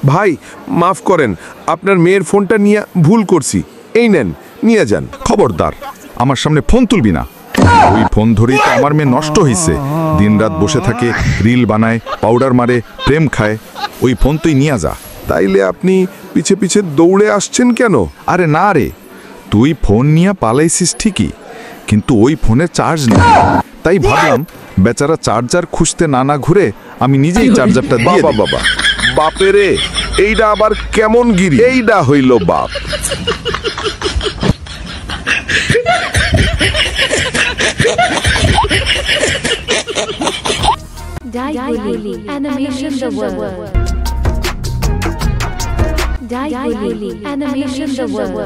ভাই মাফ করেন, আপনার মেয়ের ফোনটা নিয়ে ভুল করছি, এই নেন নিয়ে যান। খবরদার, আমার সামনে ফোন তুলবি না। ওই ফোন ধরেই তো আমার মেয়ে নষ্ট হয়েছে। দিনরাত বসে থাকে, রিল বানায়, পাউডার মারে, প্রেম খায়। ওই ফোন তুই নিয়ে যা। তাইলে আপনি পিছে পিছে দৌড়ে আসছেন কেন? আরে না রে, তুই ফোন নিয়ে পালাইছিস ঠিকই, কিন্তু ওই ফোনে চার্জ নেই। তাই ভাবলাম বেচারা চার্জার খুঁজতে না ঘুরে আমি নিজেই চার্জারটা দিয়ে বাবা বাবা বাপেরে, এইটা আবার কেমন গিরি? এইটা হইল বাপ। Daiguli Animation the World. Daiguli Animation the World.